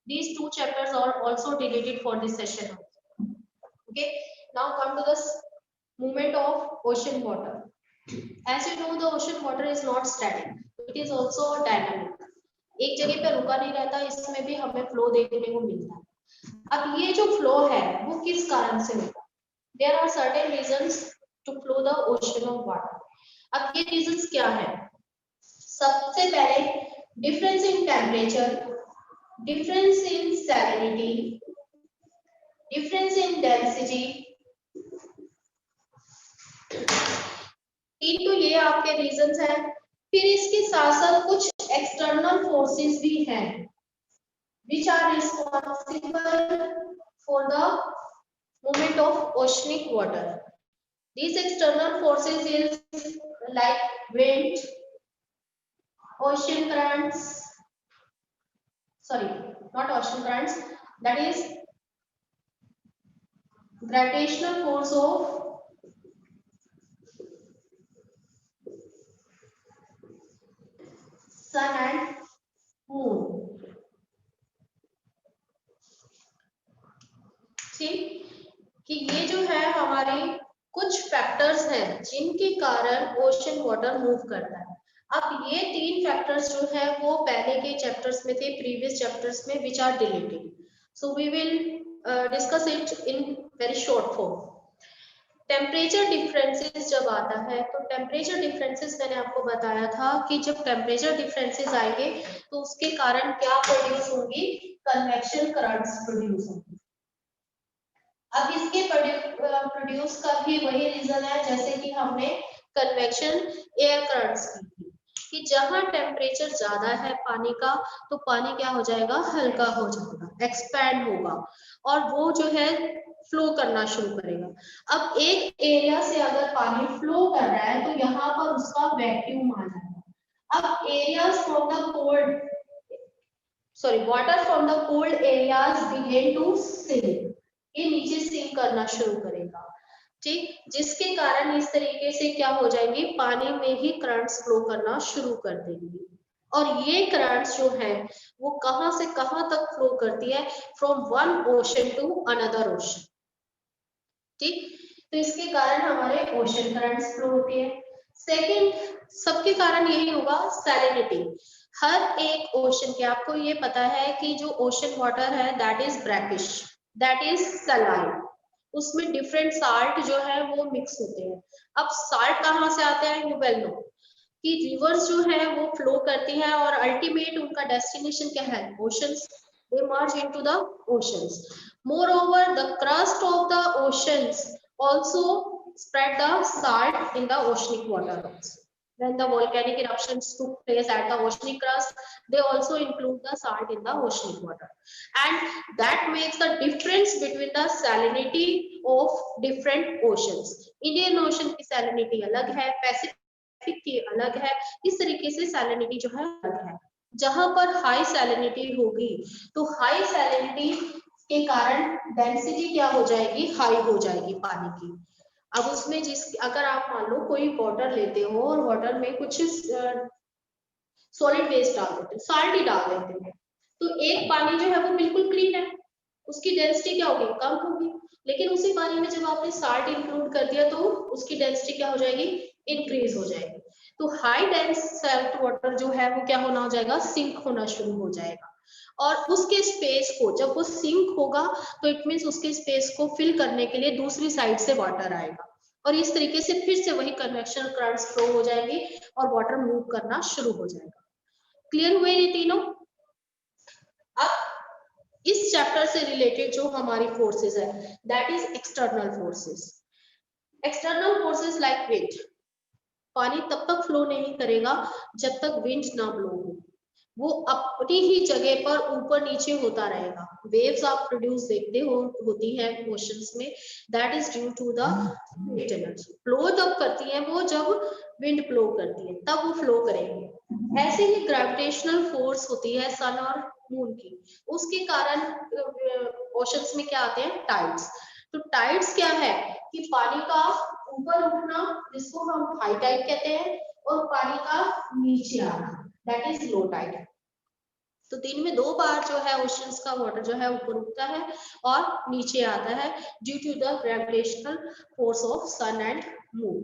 These two chapters are also deleted for this session. Okay, now come to the movement of ocean water. As you know, the ocean water is not static, it is also dynamic. एक जगह पे रुका नहीं रहता, इसमें भी हमें flow देखने को मिलता है। अब ये जो फ्लो है वो किस कारण से होता है? There are certain reasons to flow the ocean of water. अब ये reasons क्या है? सबसे पहले difference in temperature, difference in salinity, difference in density. तीन तो ये आपके रीजंस हैं। फिर इसके साथ साथ कुछ एक्सटर्नल फोर्सेस भी हैं which are responsible for the movement of oceanic water. These external forces is like wind, ocean currents, sorry, not ocean currents, that is gravitational force of sun and moon. ठीक, कि ये जो है हमारे कुछ factors हैं जिनके कारण ओशन वाटर मूव करता है। अब ये तीन फैक्टर्स जो है वो पहले के चैप्टर्स में थे, प्रीवियस चैप्टर्स में, which are deleted, so we will discuss it in very short form. Temperature differences जब आता है तो टेम्परेचर डिफरेंसेस मैंने आपको बताया था कि जब टेम्परेचर डिफरेंसेस आएंगे तो उसके कारण क्या प्रोड्यूस होंगी? कन्वेक्शन करंट्स प्रोड्यूस होंगी। अब इसके प्रोड्यूस का भी वही रीजन है जैसे कि हमने कन्वेक्शन एयर करंट्स की थी, कि जहां टेम्परेचर ज्यादा है पानी का तो पानी क्या हो जाएगा? हल्का हो जाएगा, एक्सपैंड होगा और वो जो है फ्लो करना शुरू करेगा। अब एक एरिया से अगर पानी फ्लो कर रहा है तो यहाँ पर उसका वैक्यूम आ जाएगा। अब areas from the cold, sorry, water from the cold areas begin to sink, ये नीचे सिंक करना शुरू करेगा। ठीक, जिसके कारण इस तरीके से क्या हो जाएंगे? पानी में ही करंट्स फ्लो करना शुरू कर देंगे। और ये करंट्स जो है वो कहां से कहां तक फ्लो करती है? From one ocean to another ocean. ठीक, तो इसके कारण हमारे ओशन करंट्स फ्लो होती है। सेकंड, सबके कारण यही होगा, सैलिनिटी। हर एक ओशन के, आपको ये पता है कि जो ओशन वाटर है that is brackish, that is saline, उसमें डिफरेंट साल्ट जो है वो मिक्स होते हैं। अब साल्ट कहाँ से आते हैं? यू वेल नो कि रिवर्स जो है वो फ्लो करती है और अल्टीमेट उनका डेस्टिनेशन क्या है? Oceans, they merge into the oceans. Moreover, the crust of the oceans also spread the salt in the oceanic water. When the volcanic eruptions took place at the oceanic crust, they also include the salt in the oceanic water, and that makes the difference between the salinity of different oceans. Indian Ocean की salinity अलग है, Pacific की अलग है, इस तरीके से salinity जो है अलग है। जहां पर हाई salinity होगी तो हाई salinity के कारण डेंसिटी क्या हो जाएगी? हाई हो जाएगी पानी की। अब उसमें अगर आप मान लो कोई वाटर लेते हो और वाटर में कुछ सॉलिड वेस्ट डाल देते हो, साल्ट ही डाल देते हो, तो एक पानी जो है वो बिल्कुल क्लीन है, उसकी डेंसिटी क्या होगी? कम होगी। लेकिन उसी पानी में जब आपने साल्ट इंक्लूड कर दिया तो उसकी डेंसिटी क्या हो जाएगी? इंक्रीज हो जाएगी। तो हाई डेंस सॉल्ट वाटर जो है वो क्या होना हो जाएगा? सिंक होना शुरू हो जाएगा। और उसके स्पेस को जब वो सिंक होगा तो इट मीन्स उसके स्पेस को फिल करने के लिए दूसरी साइड से वाटर आएगा और इस तरीके से फिर से वही कन्वेक्शन करंट्स फ्लो हो जाएंगे और वाटर मूव करना शुरू हो जाएगा। क्लियर हुए ये तीनों? अब इस चैप्टर से रिलेटेड जो हमारी फोर्सेस है that is external forces. External forces like wind, पानी तब तक फ्लो नहीं करेगा जब तक विंड ना ब्लो हो, वो अपनी ही जगह पर ऊपर नीचे होता रहेगा। वेव्स आप प्रोड्यूस देखते हो होती है ओशंस में, that is due to the wind energy. Flow तब करती है वो जब विंड फ्लो करती है, तब वो फ्लो करेंगे। ऐसे ही ग्रेविटेशनल फोर्स होती है सन और मून की, उसके कारण ओशंस में क्या आते हैं? टाइड्स। तो टाइड्स क्या है कि पानी का ऊपर उठना, जिसको हम हाई टाइड कहते हैं, और पानी का नीचे आना, दैट इज लो टाइड। तो दिन में 2 बार जो है ओशंस का वाटर जो है ऊपर उठता है और नीचे आता है due to the gravitational force of sun and moon.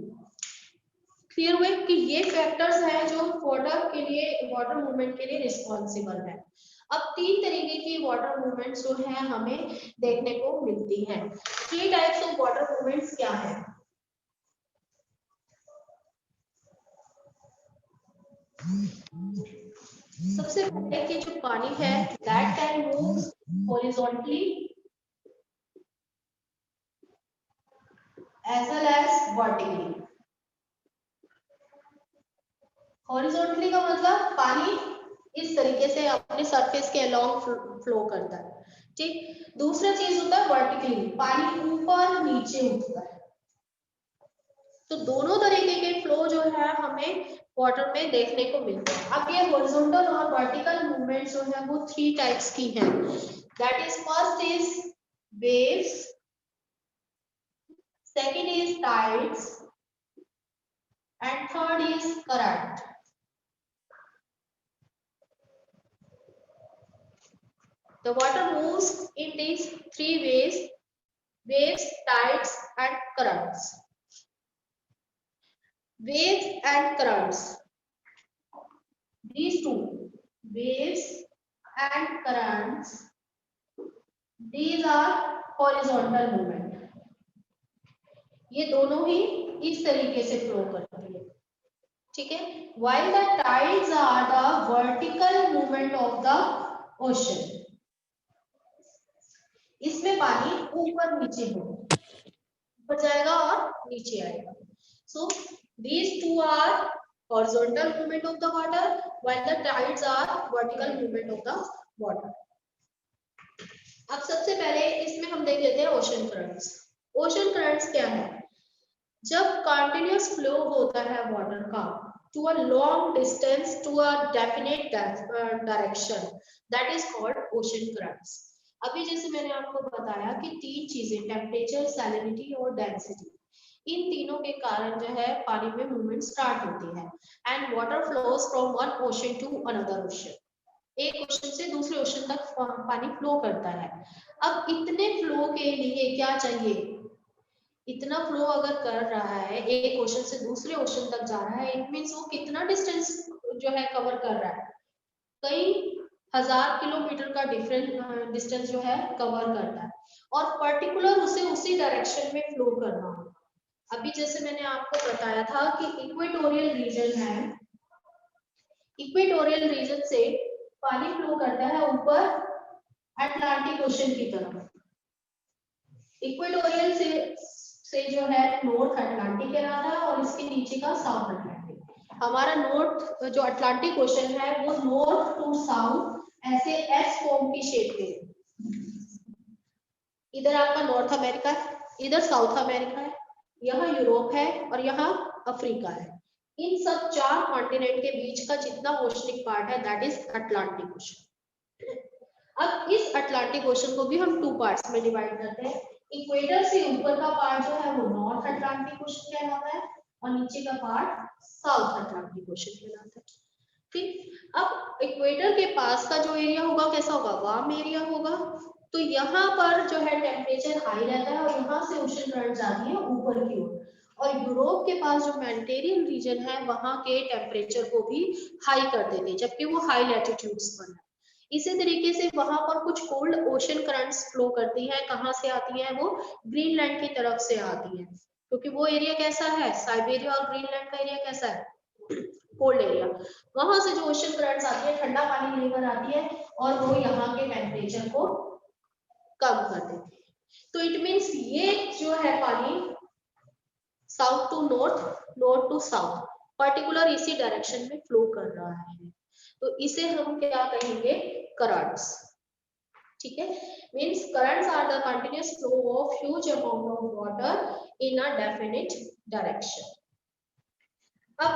Clear हुए कि ये फैक्टर्स हैं जो वाटर के लिए, वाटर मूवमेंट के लिए रिस्पॉन्सिबल है। अब 3 तरीके की वाटर मूवमेंट्स जो है हमें देखने को मिलती हैं। 3 टाइप्स ऑफ वाटर मूवमेंट्स क्या है? सबसे पहले कि जो पानी है that can move horizontally as well as vertically. Horizontally का मतलब पानी इस तरीके से अपने सरफेस के अलोंग फ्लो करता है, ठीक। दूसरा चीज होता है वर्टिकली, पानी ऊपर नीचे उठता है। तो दोनों तरीके के फ्लो जो है हमें वाटर में देखने को मिलते हैं। अब ये हॉरिजॉन्टल और वर्टिकल मूवमेंट जो है वो 3 टाइप्स की हैं। That is first is waves, second is tides and third is current. The water moves in these 3 ways: waves, tides and currents. Waves and currents, these two, waves and currents, these are horizontal movement. ये दोनों ही इस तरीके से flow करती है, ठीक है। While the tides are the vertical movement of the ocean. इसमें पानी ऊपर नीचे होगा, ऊपर जाएगा और नीचे आएगा। So these two are horizontal movement of the water, while the tides are vertical movement of the water. अब सबसे पहले इसमें हम देख लेते हैं ओशन करंट्स। ओशन करंट्स क्या है? जब कंटिन्यूअस फ्लो होता है वाटर का to a long distance to a definite direction, that is called ocean currents. अभी जैसे मैंने आपको बताया कि 3 चीजें, टेम्परेचर, सैलिनिटी और डेंसिटी, इन तीनों के कारण जो है पानी में मूवमेंट स्टार्ट होती है। And water flows from one ocean to another ocean, एक ओशन से दूसरे ओशन तक पानी फ्लो करता है। अब इतने फ्लो के लिए क्या चाहिए? इतना फ्लो अगर कर रहा है, एक ओशन से दूसरे ओशन तक जा रहा है, इट मींस वो कितना डिस्टेंस जो है कवर कर रहा है? कई हजार किलोमीटर का डिफरेंट डिस्टेंस जो है कवर करता है, और पर्टिकुलर उसे उसी डायरेक्शन में फ्लो करना होगा। अभी जैसे मैंने आपको बताया था कि इक्वेटोरियल रीजन है, इक्वेटोरियल रीजन से पानी फ्लो करता है ऊपर अटलांटिक ओशन की तरफ। इक्वेटोरियल से जो है नॉर्थ अटलांटिक कहलाता है और इसके नीचे का साउथ अटलांटिक। हमारा नॉर्थ जो अटलांटिक ओशन है वो नॉर्थ टू साउथ ऐसे एस फॉर्म की शेप में, इधर आपका नॉर्थ अमेरिका है, इधर साउथ अमेरिका है, यहाँ यूरोप है और यहाँ अफ्रीका है। इन सब 4 कॉन्टिनेंट के बीच का जितना ओशनिक पार्ट है दैट इज अटलांटिक ओशन। अब इस अटलांटिक ओशन को भी हम 2 पार्ट्स में डिवाइड करते हैं। इक्वेटर से ऊपर का पार्ट जो है वो नॉर्थ अटलांटिक ओशन कहलाता है और नीचे का पार्ट साउथ अटलांटिक ओशन कहलाता है, ठीक। अब इक्वेटर के पास का जो एरिया होगा कैसा होगा? वार्म एरिया होगा। तो यहाँ पर जो है टेम्परेचर हाई रहता है और यहाँ से ओशन करंट जाती है ऊपर की ओर, और यूरोप के पास जो मेडिटेरियन रीजन है वहां के टेम्परेचर को भी हाई कर देते हैं, जबकि वो हाई लैटिट्यूड्स पर है। इसी तरीके से वहां पर कुछ कोल्ड ओशन करंट्स फ्लो करती हैं। कहाँ से आती हैं? वो ग्रीनलैंड की तरफ से आती हैं, क्योंकि वो एरिया कैसा है, साइबेरिया और ग्रीनलैंड का एरिया कैसा है, कोल्ड एरिया। वहां से जो ओशन करंट्स आती है ठंडा पानी लेकर आती है और वो यहाँ के टेम्परेचर को कम कर देती है। तो इट मीन्स ये जो है पानी south to north, north to south, particular इसी डायरेक्शन में फ्लो कर रहा है। तो इसे हम क्या कहेंगे? करंट्स, ठीक है। Means currents are the continuous flow of huge amount of water in a definite direction. अब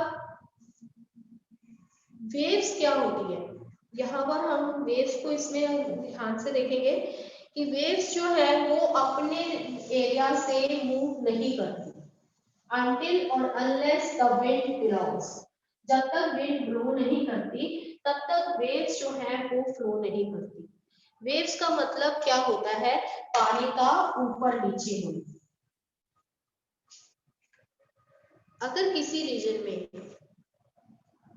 वेव्स क्या होती है? यहाँ पर हम वेव्स को इसमें ध्यान से देखेंगे कि वेव्स जो है वो अपने एरिया से मूव नहीं करती until or unless the wind belongs। जब तक विंड ब्लो नहीं करती तब तक वेव्स जो है वो फ्लो नहीं करती। वेव्स का मतलब क्या होता है? पानी का ऊपर नीचे होना। अगर किसी रीजन में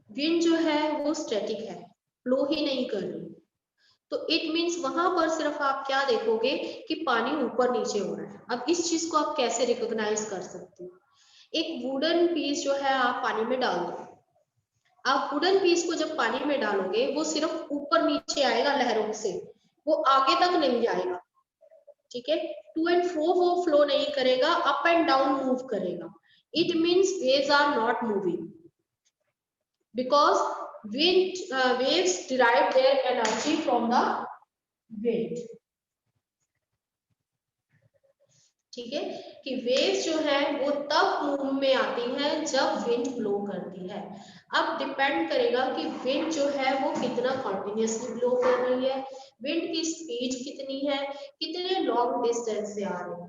विंड जो है वो स्टैटिक है, फ्लो ही नहीं कर रही, तो इट मीन्स वहां पर सिर्फ आप क्या देखोगे कि पानी ऊपर नीचे हो रहा है। अब इस चीज को आप कैसे रिकॉग्नाइज कर सकते हो? एक वुडन पीस जो है आप पानी में डाल दो, आप वुडन पीस को जब पानी में डालोगे वो सिर्फ ऊपर नीचे आएगा लहरों से, वो आगे तक नहीं जाएगा। ठीक है, टू एंड फ्रो वो फ्लो नहीं करेगा, अप एंड डाउन मूव करेगा। It means waves are not moving because waves derive their energy from the wind। ठीक है, कि वेव्स जो है वो तब मूव में आती है जब विंड ब्लो करती है। अब डिपेंड करेगा कि विंड जो है वो कितना कंटिन्यूअसली ब्लो कर रही है, विंड की स्पीड कितनी है, कितने लॉन्ग डिस्टेंस से आ रही है।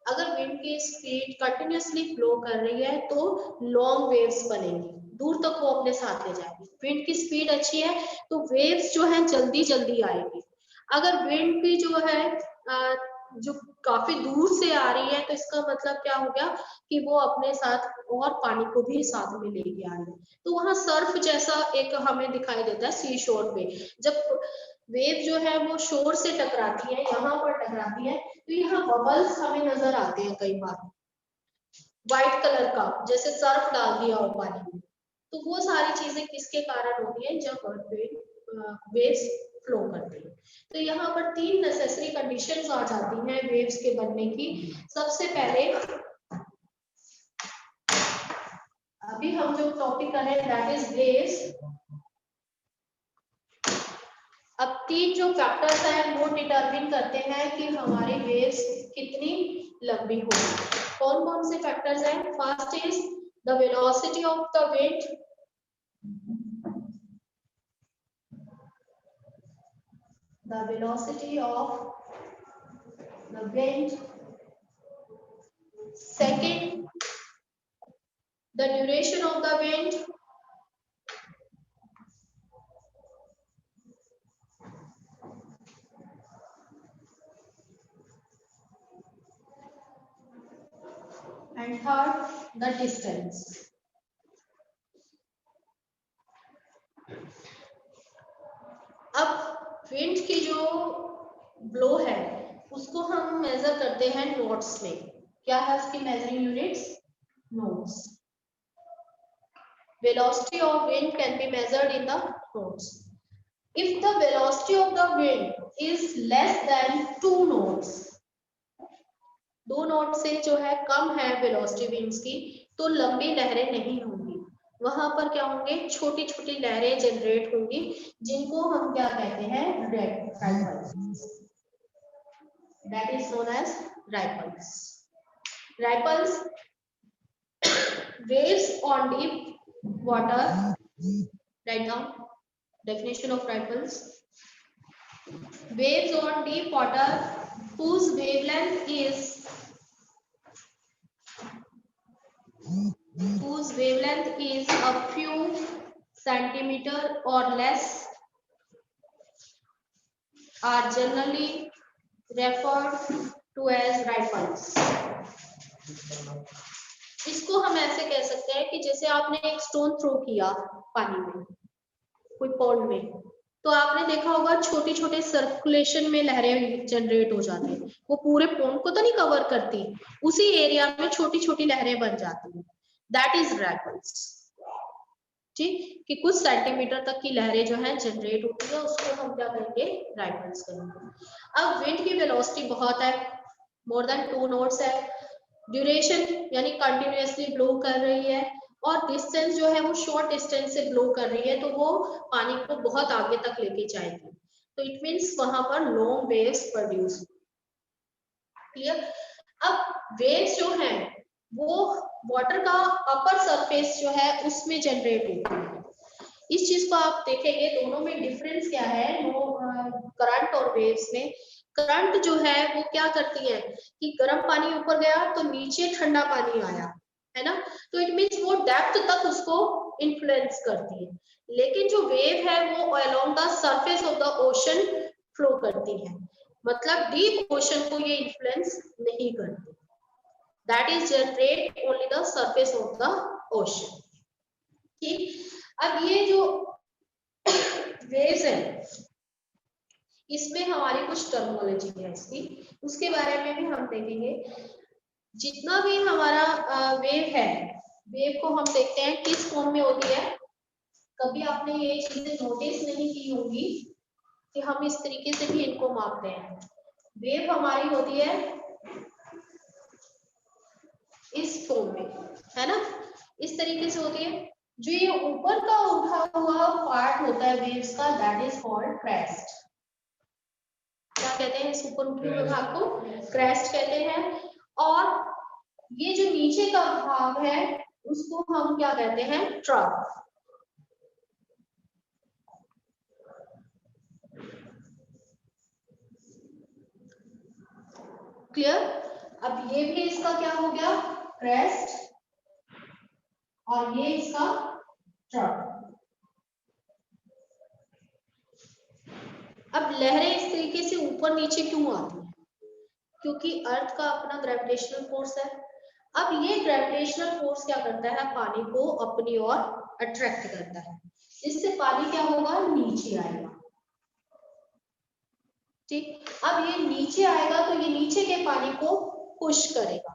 अगर विंड की स्पीड कंटिन्यूअसली ब्लो कर रही है तो लॉन्ग वेव्स बनेंगी, दूर तक वो अपने साथ ले जाएगी। विंड की स्पीड अच्छी है तो वेव्स जो है जल्दी जल्दी आएगी। अगर विंड की जो है जो काफी दूर से आ रही है तो इसका मतलब क्या हो गया कि वो अपने साथ और पानी को भी साथ में लेके आ रही है। तो वहां सर्फ जैसा एक हमें दिखाई देता है सी शोर पे, जब वेव जो है वो शोर से टकराती है, यहाँ पर टकराती है तो यहाँ बबल्स हमें नजर आते हैं कई बार व्हाइट कलर का, जैसे सर्फ डाल दिया हो पानी में। तो वो सारी चीजें किसके कारण होती है? जब वेव्स फ्लो करती है। तो यहाँ पर तीन नेसेसरी कंडीशंस आ जाती हैं वेव्स के बनने की। सबसे पहले अभी हम जो टॉपिक कर रहे हैं दैट इज वेव्स। अब तीन जो फैक्टर्स हैं वो डिटरमिन करते हैं कि हमारी वेव्स कितनी लंबी होगी। कौन कौन से फैक्टर्स हैं? First is the velocity of the wind, the velocity of the wind. Second, the duration of the wind. And third, the distance. अब विंड की जो ब्लो है उसको हम मेजर करते हैं नोट्स में। क्या है उसकी measuring units? Notes. Velocity of wind can be measured in the knots. If the velocity of the wind is less than 2 knots, 2 not से जो है कम है वेलोसिटी विंड्स की, तो लंबी लहरें नहीं होंगी। वहां पर क्या होंगे? छोटी छोटी लहरें जनरेट होंगी, जिनको हम क्या कहते हैं? Ripples. That is known as ripples. Ripples waves on deep water. Write down definition of ripples. Waves on deep water whose wavelength is a few centimeter or less are generally referred to as ripples. इसको हम ऐसे कह सकते हैं कि जैसे आपने एक स्टोन थ्रो किया पानी में, कोई पॉन्ड में, तो आपने देखा होगा छोटी छोटे सर्कुलेशन में लहरें जनरेट हो जाती है। वो पूरे पॉन्ड को तो नहीं कवर करती, उसी एरिया में छोटी छोटी लहरें बन जाती है। That is ripples. ठीक, कि कुछ सेंटीमीटर तक की लहरें जो है जनरेट होती है, उसको हम क्या कहेंगे? रिपल्स कहेंगे। अब विंड की वेलोसिटी बहुत है, मोर देन 2 नॉट्स है। ड्यूरेशन यानी कंटिन्यूअसली ब्लो कर रही है, और डिस्टेंस जो है वो शॉर्ट डिस्टेंस से ब्लो कर रही है, तो वो पानी को बहुत आगे तक लेके जाएगी। तो इट मींस वहां पर लॉन्ग वेव्स प्रोड्यूस। क्लियर? अब वेव्स जो है वो वाटर का अपर सरफेस जो है उसमें जनरेट होती है। इस चीज को आप देखेंगे, दोनों में डिफरेंस क्या है करंट और वेव्स में। करंट जो है वो क्या करती है कि गर्म पानी ऊपर गया तो नीचे ठंडा पानी आया, है ना? तो इट मींस वो डेप्थ तक उसको इन्फ्लुएंस करती है, लेकिन जो वेव है वो along the surface of the ocean flow करती है, मतलब डीप ओशन को ये इन्फ्लुएंस नहीं करती। That is generate only the surface of the ocean. ठीक, अब ये जो वेव्स है इसमें हमारी कुछ टर्मिनोलॉजी है इसकी, उसके बारे में भी हम देखेंगे। जितना भी हमारा वेव है, वेव को हम देखते हैं किस फॉर्म में होती है। कभी आपने ये चीजें नोटिस नहीं की होंगी कि हम इस तरीके से भी इनको मापते हैं। वेव हमारी होती है इस फॉर्म में, है ना, इस तरीके से होती है। जो ये ऊपर का उठा हुआ पार्ट होता है वेव्स का, दैट इज कॉल्ड क्रेस्ट। क्या कहते हैं इस ऊपर उठे हुए भाग को? क्रेस्ट कहते हैं। और ये जो नीचे का भाग है उसको हम क्या कहते हैं? ट्रफ। क्लियर? अब ये भी इसका क्या हो गया? क्रेस्ट, और ये इसका ट्रफ। अब लहरें इस तरीके से ऊपर नीचे क्यों आती हैं? क्योंकि अर्थ का अपना ग्रेविटेशनल फोर्स है। अब ये ग्रेविटेशनल फोर्स क्या करता है? पानी को अपनी ओर अट्रैक्ट करता है, जिससे पानी क्या होगा? नीचे आएगा। ठीक, अब ये नीचे आएगा तो ये नीचे के पानी को पुश करेगा,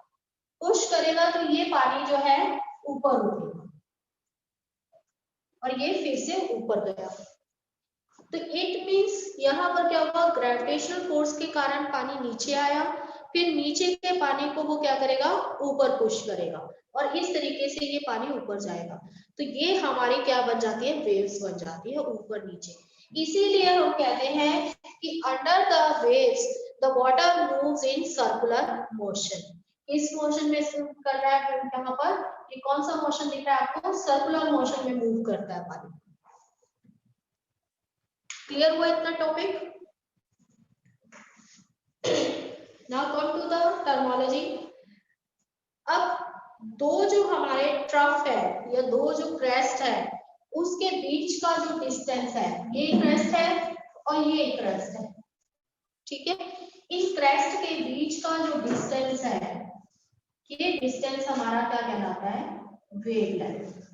पुश करेगा तो ये पानी जो है ऊपर उठेगा, और ये फिर से ऊपर गया। तो इट मींस यहाँ पर क्या होगा? ग्रेविटेशनल फोर्स के कारण पानी नीचे आया, फिर नीचे के पानी को वो क्या करेगा? ऊपर पुश करेगा, और इस तरीके से ये पानी ऊपर जाएगा। तो ये हमारी क्या बन जाती है? वेव्स बन जाती है, ऊपर नीचे। इसीलिए हम कहते हैं कि under the waves the water moves in circular motion. इस मोशन में कर रहा है यहाँ पर, ये कौन सा मोशन दिख रहा है आपको? सर्कुलर मोशन में मूव करता है पानी। क्लियर हुआ इतना topic? Now come to the terminology. अब दो जो हमारे ट्रफ है या दो जो क्रेस्ट है उसके बीच का जो डिस्टेंस है, ये क्रेस्ट है और ये क्रेस्ट है, ठीक है। इन क्रेस्ट के बीच का जो डिस्टेंस है, ये डिस्टेंस हमारा क्या कहलाता है? Wavelength.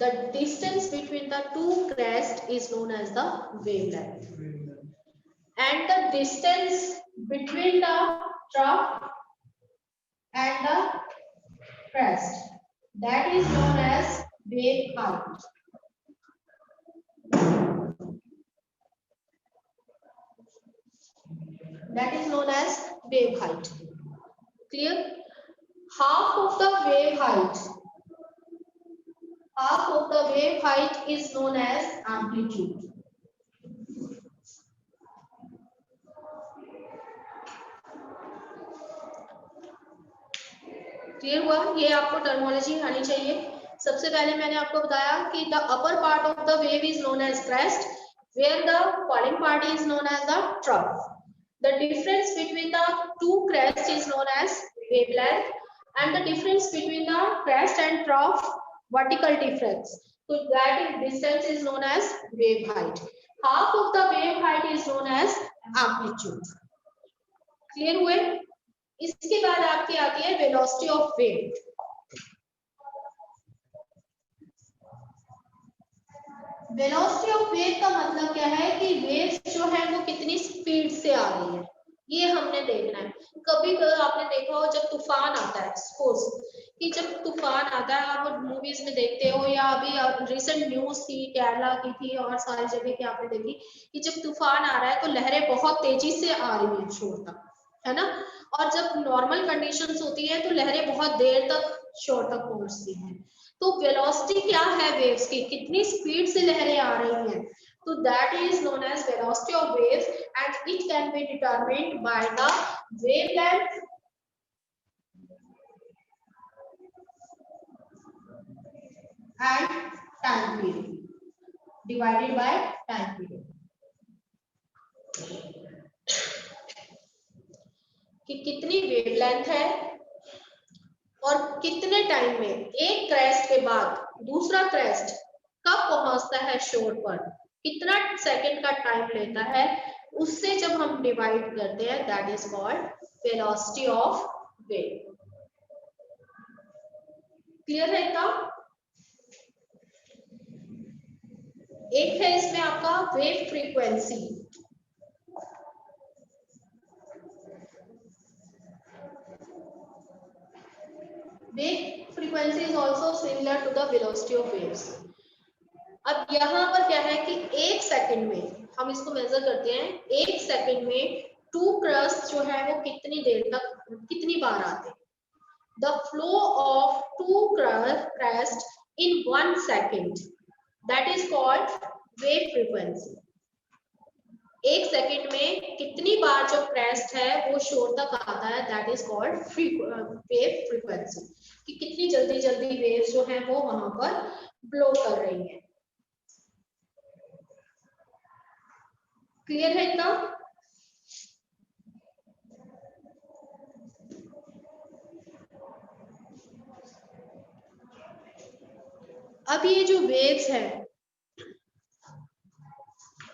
The distance between the two crests is known as the wavelength. And the distance between the trough and the crest, that is known as wave height. That is known as wave height. Clear? Half of the wave height, half of the wave height is known as amplitude. Clear हुआ? ये आपको terminology आनी चाहिए। सबसे पहले मैंने आपको बताया कि the upper part of the wave is known as crest, where the falling part is known as the trough. The difference between the two crest is known as wavelength, and the difference between the crest and trough, vertical difference, so that distance is known as wave height. Half of the wave height is known as amplitude. Clear हुए? इसके बाद आपकी आती है velocity of wave. Velocity of wave का मतलब क्या है कि वेव्स जो है वो कितनी स्पीड से आ रही है, ये हमने देखना है। कभी कभी आपने देखा हो जब तूफान आता है, सपोज कि जब तूफान आता है, आप मूवीज में देखते हो या अभी रिसेंट न्यूज थी केरला की थी और सारी जगह की आपने देखी कि जब तूफान आ रहा है तो लहरें बहुत तेजी से आ रही है शोर तक, है ना। और जब नॉर्मल कंडीशंस होती है तो लहरें बहुत देर तक शोर तक पहुंचती हैं। तो वेलोसिटी क्या है वेव्स की, कितनी स्पीड से लहरें आ रही हैं, so that is known as velocity of waves, and it can be determined by the wavelength and time period divided by time period. कि कितनी वेवलेंथ है और कितने टाइम में एक क्रेस्ट के बाद दूसरा क्रेस्ट कब पहुंचता है शोर पर, कितना सेकंड का टाइम लेता है, उससे जब हम डिवाइड करते हैं that is called velocity of wave. Clear है क्या? एक है इसमें आपका wave frequency. Wave frequency is also similar to the velocity of waves. अब यहाँ पर क्या है कि एक सेकंड में हम इसको मेजर करते हैं, एक सेकंड में टू क्रस्ट जो है वो कितनी देर तक कितनी बार आते हैं। The flow of two crest in 1 second that is called wave frequency. एक सेकंड में कितनी बार जो क्रेस्ट है वो शोर तक आता है that is called wave frequency, कि कितनी जल्दी जल्दी वेव्स जो है वो वहां पर ब्लो कर रही है। क्लियर है इतना? अब ये जो वेव्स है,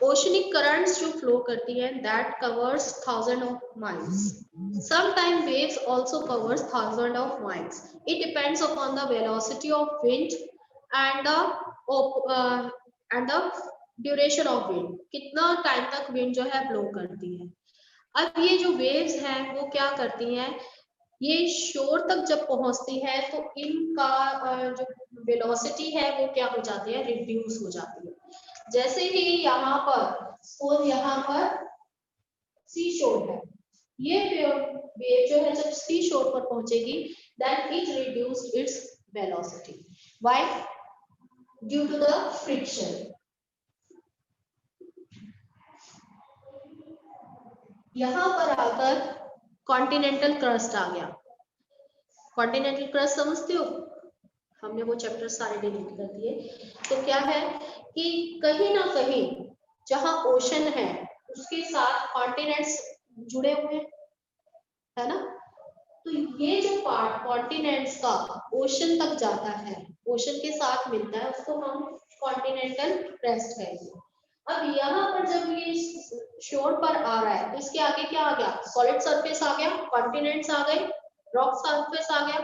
ओशनिक करंट्स जो फ्लो करती है that covers 1000 of miles. Sometimes waves also covers 1000 of miles. It depends upon the velocity of wind and the duration of wind. कितना टाइम तक विंड जो है ब्लो करती है। अब ये जो वेव्स हैं वो क्या करती हैं, ये शोर तक जब पहुंचती है तो इनका जो वेलोसिटी है वो क्या हो जाती है, रिड्यूस हो जाती है। जैसे ही यहाँ पर सी शोर है, ये वेव जो है जब सी शोर पर पहुंचेगी then it reduced its velocity. Why? Due to the friction. यहां पर आकर कॉन्टिनेंटल क्रस्ट आ गया। कॉन्टिनेंटल क्रस्ट समझते हो? हमने वो चैप्टर सारे डिलीट कर दिए। तो क्या है कि कहीं ना कहीं जहां ओशन है उसके साथ कॉन्टिनेंट्स जुड़े हुए है ना, तो ये जो पार्ट कॉन्टिनेंट्स का ओशन तक जाता है, ओशन के साथ मिलता है, उसको हम कॉन्टिनेंटल क्रेस्ट कहेंगे। अब यहाँ पर जब ये शोर पर आ रहा है तो इसके आगे क्या आ गया, सॉलिड सरफेस आ गया, कॉन्टिनेंट्स आ गए, रॉक सरफेस आ गया।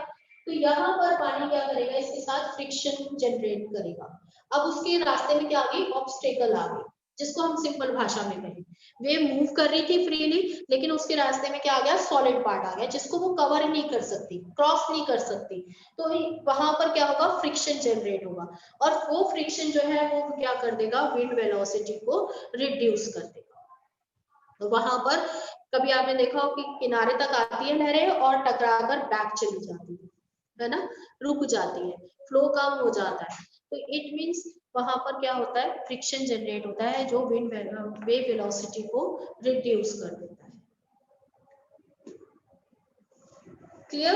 तो यहाँ पर पानी क्या करेगा, इसके साथ फ्रिक्शन जनरेट करेगा। अब उसके रास्ते में क्या आ गई, ऑब्स्टेकल आ गई, जिसको हम सिंपल भाषा में कहें वेव मूव कर रही थी फ्रीली, लेकिन उसके रास्ते में क्या आ गया, सॉलिड पार्ट आ गया, जिसको वो कवर ही नहीं कर सकती, क्रॉस नहीं कर सकती। तो वहां पर क्या होगा, फ्रिक्शन जनरेट होगा, और वो फ्रिक्शन जो है वो क्या कर देगा, विंड वेलोसिटी को रिड्यूस कर देगा। तो वहां पर कभी आपने देखा हो कि किनारे तक आती है लहरें और टकराकर बैक चली जाती है ना, रुक जाती है, फ्लो कम हो जाता है। तो इट मींस वहां पर क्या होता है, फ्रिक्शन जनरेट होता है जो विंड वेव वेलोसिटी को रिड्यूस कर देता है। क्लियर?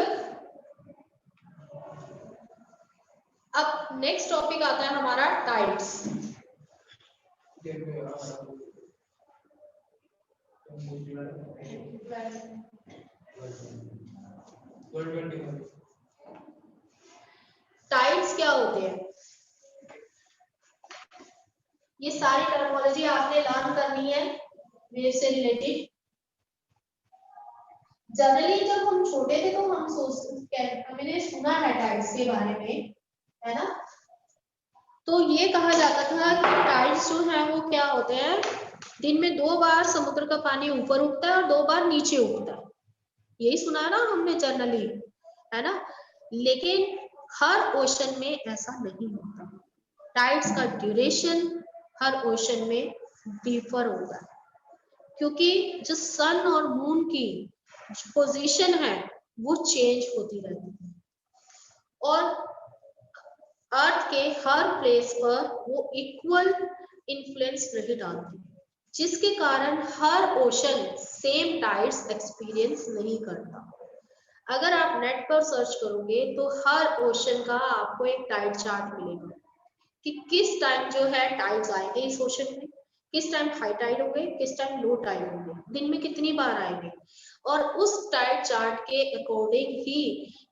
अब नेक्स्ट टॉपिक आता है हमारा टाइड्स। टाइड्स क्या होते हैं, ये सारी टर्मिनोलॉजी आपने लर्न करनी है वेव से रिलेटेड। जनरली जब हम छोटे थे तो हम हमने सुना है टाइड्स के बारे में, है ना। तो ये कहा जाता था कि टाइड्स जो है वो क्या होते हैं, दिन में 2 बार समुद्र का पानी ऊपर उठता है और 2 बार नीचे उठता है, यही सुना है ना हमने जनरली, है ना। लेकिन हर ओशन में ऐसा नहीं होता, टाइड्स का ड्यूरेशन हर ओशन में डिफर होगा, क्योंकि जो सन और मून की पोजीशन है वो चेंज होती रहती है, और अर्थ के हर प्लेस पर वो इक्वल इन्फ्लुएंस नहीं डालती, जिसके कारण हर ओशन सेम टाइड्स एक्सपीरियंस नहीं करता। अगर आप नेट पर सर्च करोगे तो हर ओशन का आपको एक टाइड चार्ट मिलेगा कि किस टाइम जो है टाइड्स आएंगे इस ओशन में, किस टाइम हाई टाइड होंगे, किस टाइम लो टाइड होंगे, दिन में कितनी बार आएंगे, और उस टाइड चार्ट के अकॉर्डिंग ही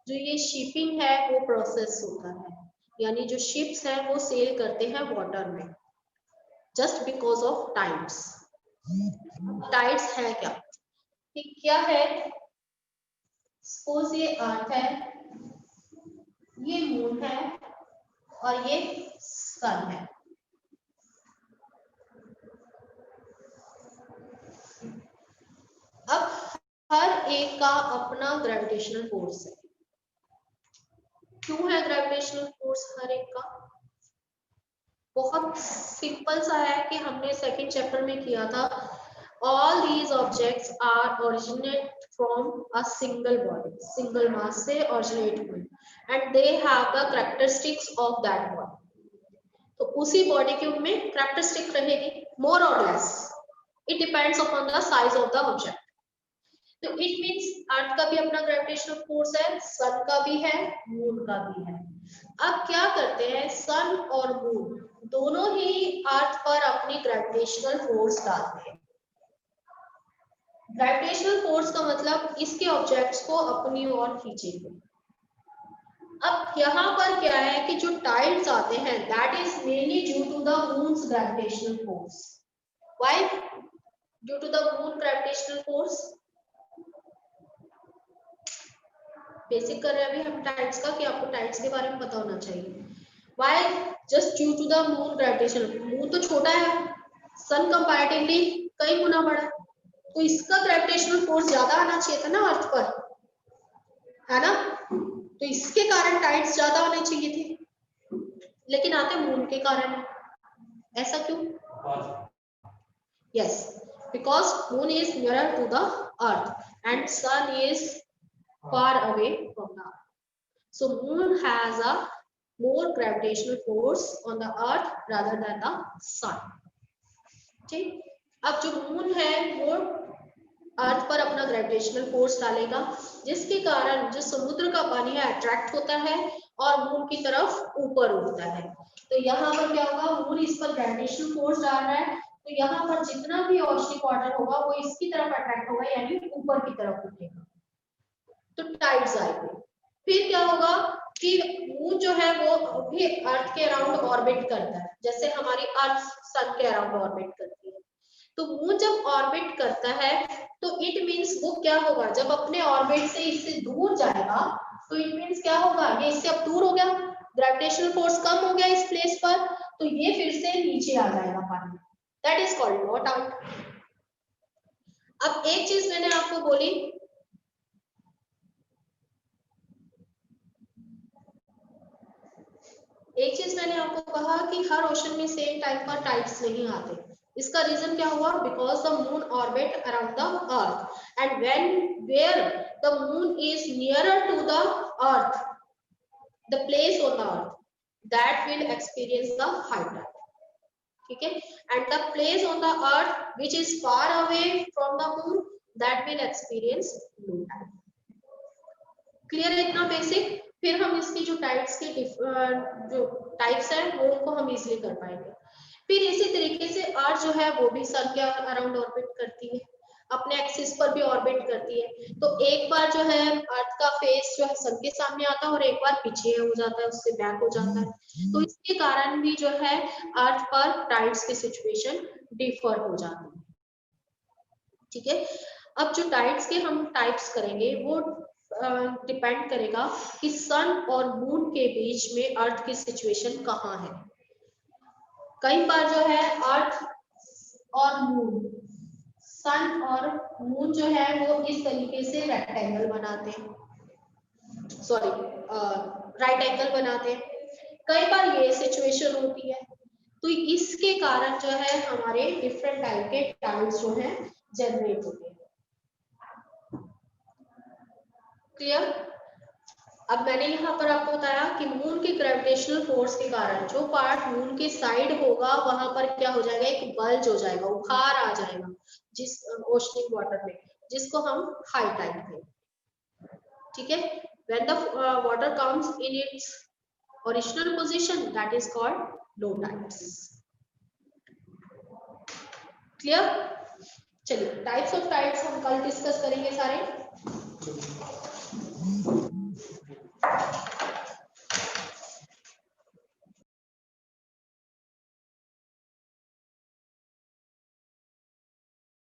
जो ये शिपिंग है वो प्रोसेस होता है। यानी जो शिप्स है वो सेल करते हैं वाटर में just because of tides. Tides है क्या, कि क्या है, सपोज ये अर्थ है, ये मून है और ये सन है। अब हर एक का अपना ग्रेविटेशनल फोर्स है। क्यों है ग्रेविटेशनल फोर्स हर एक का? बहुत सिंपल सा है कि हमने सेकंड चैप्टर में किया था, all these objects are originate from a single body, single mass से ओरिजिनेट हुए and they have the characteristics of that body. तो उसी बॉडी के उनमें कैरेक्टरिस्टिक रहेगी मोर और less, it depends upon the size of the object. तो it means earth का भी अपना ग्रेविटेशनल फोर्स है, सन का भी है, मून का भी है। अब क्या करते हैं, सन और मून दोनों ही अर्थ पर अपनी ग्रेविटेशनल फोर्स डालते हैं। ग्रेविटेशनल फोर्स का मतलब इसके ऑब्जेक्ट्स को अपनी ओर खींचेंगे। अब यहाँ पर क्या है कि जो टाइड्स आते हैं that is mainly due to the moon's gravitational force. Why? Due to the moon gravitational force. Basic कर रहे हैं अभी हम टाइड्स का, कि आपको टाइड्स के बारे में पता होना चाहिए। Why? Just due to the moon gravitational, moon तो छोटा है, सन कंपैरेटिवली कई गुना बड़ा, तो इसका ग्रेविटेशनल फोर्स ज्यादा आना चाहिए था ना अर्थ पर, है ना? तो इसके कारण टाइड्स ज्यादा आने चाहिए थे, लेकिन आते मून के कारण। ऐसा क्यों? Yes, because moon is nearer to the earth and sun is far away from the earth. So moon has a more gravitational force on the earth rather than the sun. ठीक, अब जो moon है वो अर्थ पर अपना gravitational force डालेगा, जिसके कारण जो समुद्र का पानी है अट्रैक्ट होता है और मून की तरफ ऊपर उठता है। तो यहाँ पर क्या होगा, मून इस पर ग्रेविटेशनल फोर्स डाल रहा है, तो यहाँ पर जितना भी ओशनिक वाटर होगा वो इसकी तरफ अट्रैक्ट होगा, यानी ऊपर की तरफ उठेगा, तो टाइड्स आएंगे। फिर क्या होगा कि मून जो है वो भी अर्थ के अराउंड ऑर्बिट करता है, जैसे हमारी अर्थ सन के अराउंड ऑर्बिट करती है। तो मून जब ऑर्बिट करता है तो इट मींस वो क्या होगा, जब अपने ऑर्बिट से इससे दूर जाएगा तो इट मींस क्या होगा, ये इससे अब दूर हो गया, ग्रेविटेशनल फोर्स कम हो गया इस प्लेस पर, तो ये फिर से नीचे आ जाएगा पानी, that is called what out. अब एक चीज मैंने आपको बोली, एक चीज मैंने आपको कहा कि हर ओशन में सेम टाइप का टाइड्स नहीं आते। इसका रीजन क्या हुआ, because the moon orbit around the earth and when where the moon is nearer to the earth, the place on the earth, that will experience the high tide. ठीक है, and the place on the earth which is far away from the moon, that will experience low tide. Clear है इतना basic? फिर हम इसकी जो types के जो टाइप्स हैं वो उनको हम इजीली कर पाएंगे। फिर इसी तरीके से अर्थ जो है वो भी सन के अराउंड ऑर्बिट करती है, अपने एक्सिस पर भी ऑर्बिट करती है। तो एक बार जो है अर्थ का फेस जो है सन के सामने आता है और एक बार पीछे हो जाता है, उससे बैक हो जाता है। तो इसके कारण भी जो है अर्थ पर टाइड्स की सिचुएशन डिफर हो जाती है। ठीक है, अब जो टाइड्स के हम टाइप्स करेंगे वो डिपेंड करेगा कि सन और मून के बीच में अर्थ की सिचुएशन कहाँ है। कई बार जो है अर्थ और मून, सन और मून जो है वो इस तरीके से रेक्टेंगल बनाते हैं, सॉरी राइट एंगल बनाते हैं। कई बार ये सिचुएशन होती है, तो इसके कारण जो है हमारे डिफरेंट टाइप के टाइड्स जो है जनरेट होते हैं। क्लियर? अब मैंने यहाँ पर आपको बताया कि मून के ग्रेविटेशनल फोर्स के कारण जो पार्ट मून के साइड होगा वहां पर क्या हो जाएगा, एक बल्ज हो जाएगा, उखार आ जाएगा जिस ओशनिक वाटर में, जिसको हम हाई टाइड कहते हैं। ठीक है, when the water comes in its original position that is called low tides. Clear? चलिए टाइप्स ऑफ टाइड्स हम कल डिस्कस करेंगे सारे।